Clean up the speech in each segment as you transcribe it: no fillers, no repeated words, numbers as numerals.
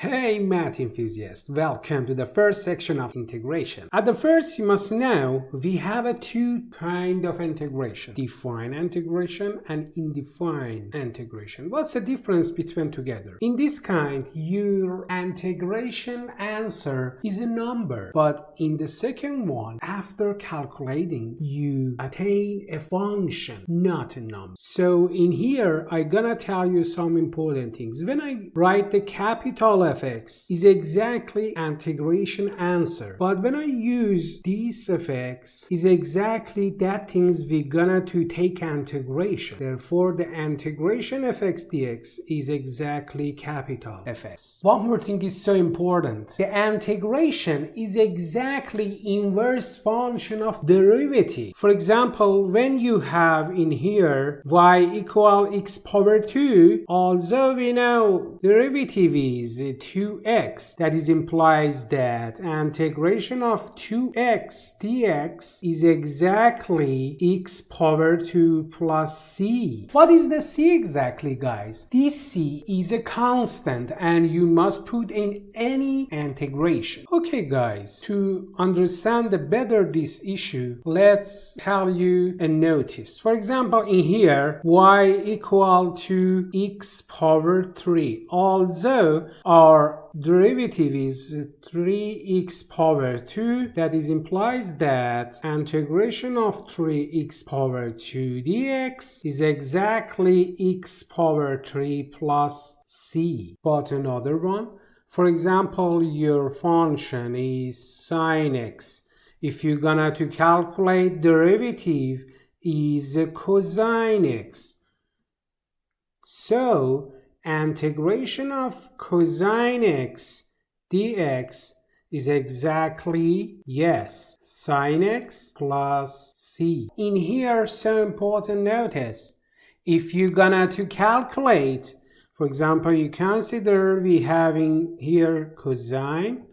Hey math enthusiasts, welcome to the first section of integration. At the first, you must know we have two kinds of integration: defined integration and undefined integration. What's the difference between together? In this kind, your integration answer is a number, but in the second one, after calculating, you attain a function, not a number. So in here, I'm gonna tell you some important things. When I write the capital F(x) is exactly integration answer, but when I use this F(x) is exactly that things we're gonna to take integration. Therefore, the integration f(x) dx is exactly capital F(x). One more thing is so important. The integration is exactly inverse function of derivative. For example, when you have in here y equal x power 2, although we know derivative is 2x, that is implies that integration of 2x dx is exactly x power 2 plus c. What is the c exactly, guys? This c is a constant and you must put in any integration. Okay guys, to understand better this issue, let's tell you a notice. For example, in here y equal to x power 3, although our derivative is 3x power 2, that is implies that integration of 3x power 2 dx is exactly x power 3 plus c. But another one, for example, your function is sine x. If you're gonna to calculate derivative is cosine x. So integration of cosine x dx is exactly, yes, sine x plus c. In here, so important notice, if you're gonna to calculate, for example, you consider we having here cosine,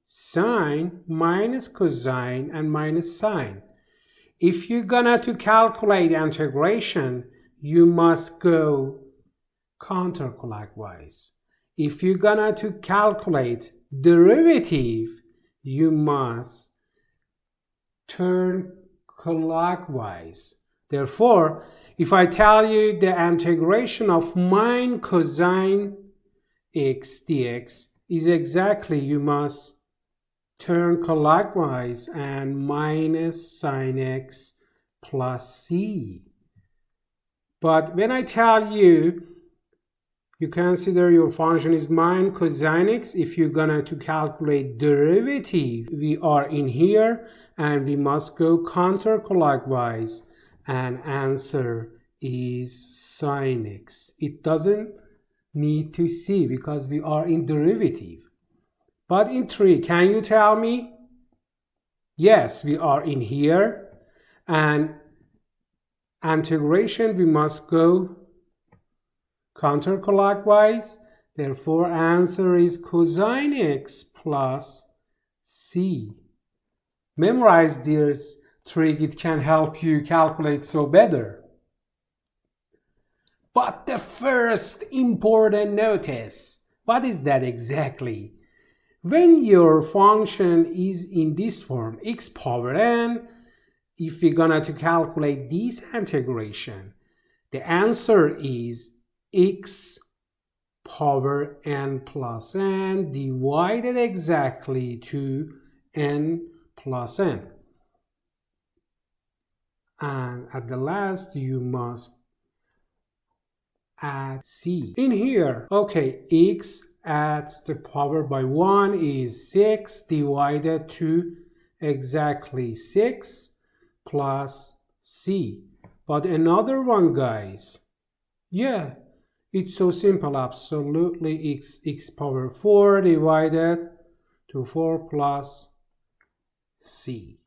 sine, minus cosine, and minus sine. If you're gonna to calculate integration, you must go counterclockwise. If you're gonna to calculate derivative, you must turn clockwise. Therefore, if I tell you the integration of min cosine x dx is exactly, you must turn clockwise and minus sine x plus c. But when I tell you, you consider your function is min cosine x, if you're gonna to calculate derivative, we are in here and we must go counterclockwise and answer is sine x. It doesn't need to see because we are in derivative. But in 3, can you tell me? Yes, we are in here and integration we must go counterclockwise. Therefore, answer is cosine x plus c. Memorize this trick, it can help you calculate so better. But the first important notice, what is that exactly? When your function is in this form, x power n, if we're gonna to calculate this integration, the answer is x power n plus n divided exactly to n plus n. And at the last, you must add c. In here, okay, x at the power by 1 is 6 divided to exactly 6 plus c. But another one, guys, yeah, it's so simple, absolutely, x power 4 divided to 4 plus c.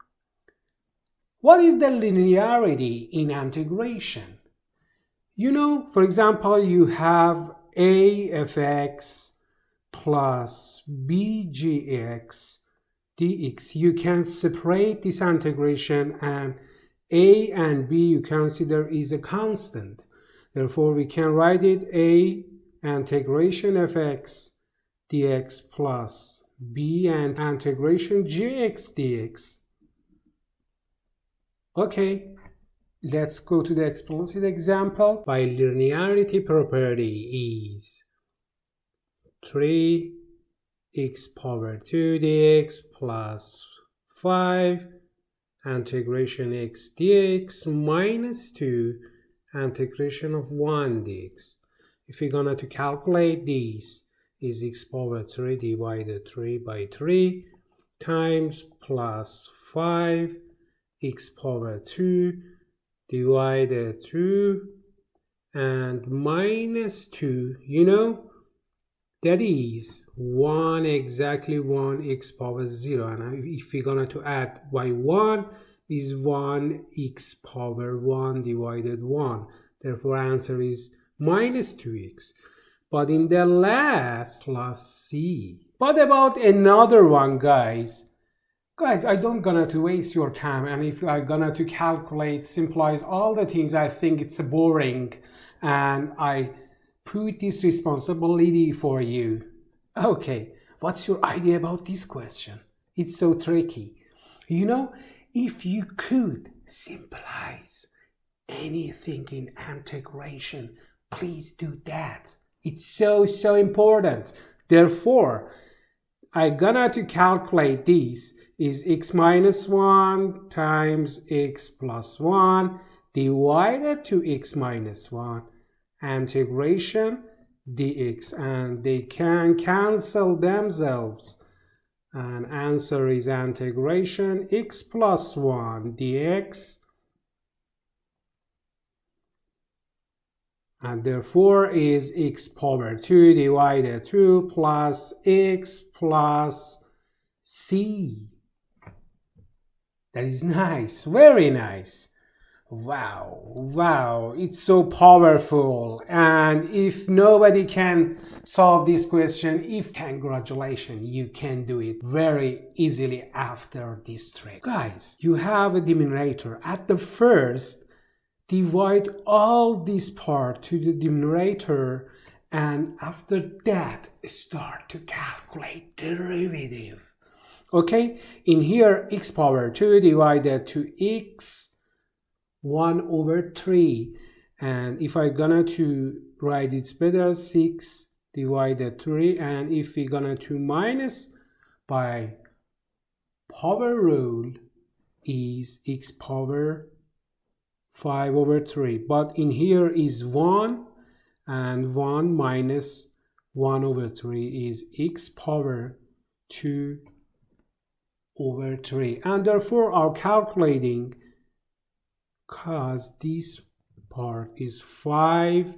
What is the linearity in integration? You know, for example, you have a f(x) plus bgx dx. You can separate this integration and a and b you consider is a constant. Therefore, we can write it a integration f(x) dx plus b and integration gx dx. Okay, let's go to the explicit example. Bilinearity property is 3 x power 2 dx plus 5 integration x dx minus 2 integration of 1 dx. If we're gonna to calculate this, is x power 3 divided 3 by 3 times plus 5 x power 2 divided 2 and minus 2, you know, that is 1, exactly 1 x power 0. And if we're gonna to add by 1 is 1 x power 1 divided 1. Therefore answer is minus 2x. But in the last, plus c. What about another one, guys? Guys, I don't gonna to waste your time, and if I gonna to calculate, simplify all the things, I think it's boring, and I put this responsibility for you. Okay, what's your idea about this question? It's so tricky. You know, if you could simplify anything in integration, please do that. It's so important. Therefore, I gonna to calculate this is x minus 1 times x plus 1 divided to x minus 1 integration dx, and they can cancel themselves, and answer is integration x plus 1 dx, and therefore is x power 2 divided 2 plus x plus c. That is nice, very nice. Wow, it's so powerful. And if nobody can solve this question, congratulations, you can do it very easily after this trick. Guys, you have a denominator. At the first, divide all this part to the denominator, and after that, start to calculate derivative. Okay, in here, x power 2 divided to x 1 over 3, and if I gonna to write it better, 6 divided 3, and if we gonna to minus by power rule is x power 5 over 3, but in here is 1, and 1 minus 1 over 3 is x power 2 over 3, and therefore our calculating, because this part is 5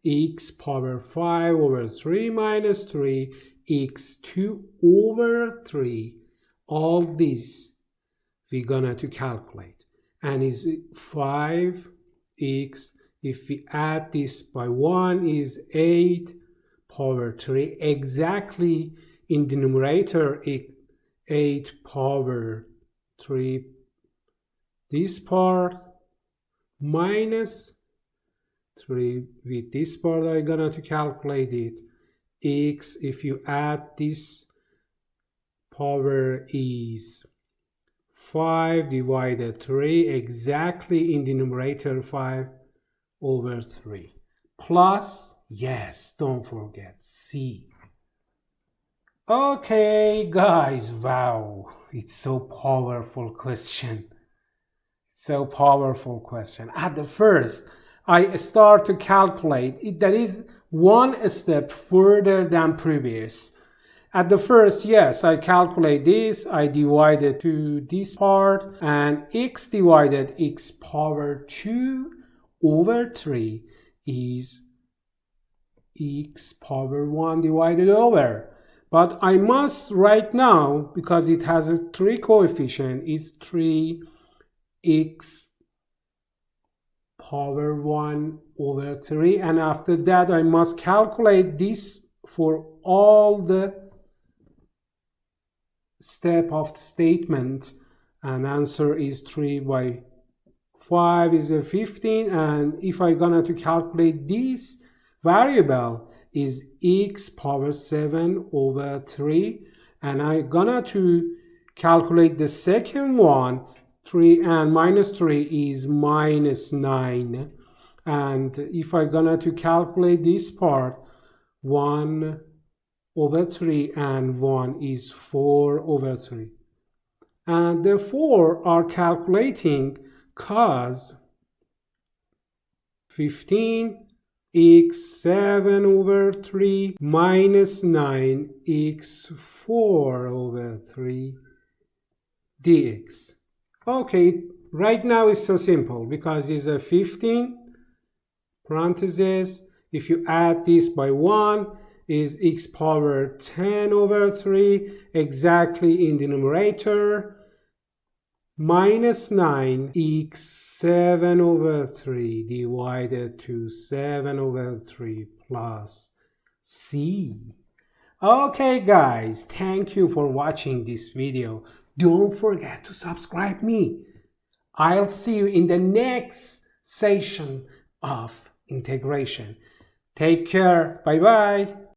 x power 5 over 3 minus 3 x 2 over 3, all this we're gonna to calculate, and is 5x, if we add this by 1 is 8 power 3, exactly in the numerator 8 power 3, this part minus 3 with this part I'm gonna to calculate it, x, if you add this power is 5 divided 3, exactly in the numerator 5 over 3, plus, yes, don't forget c. Okay, guys, wow, it's so powerful question. So powerful question. At the first, I start to calculate it. That is one step further than previous. At the first, yes, I calculate this. I divide it to this part, and x divided x power 2 over 3 is x power 1 divided over. But I must right now, because it has a 3 coefficient, is 3 x power 1 over 3, and after that I must calculate this for all the step of the statement, and answer is 3 by 5 is a 15, and if I gonna to calculate this variable is x power 7 over 3, and I'm gonna to calculate the second one. 3 and minus 3 is minus 9, and if I'm gonna to calculate this part, 1 over 3 and 1 is 4 over 3, and therefore are calculating cos 15 x 7 over 3 minus 9 x 4 over 3 dx. Okay, right now it's so simple because it's a 15 parentheses. If you add this by 1 is x power 10 over 3 exactly in the numerator, minus 9 x 7 over 3 divided to 7 over 3 plus c. Okay guys, thank you for watching this video. Don't forget to subscribe me. I'll see you in the next session of integration. Take care. Bye bye.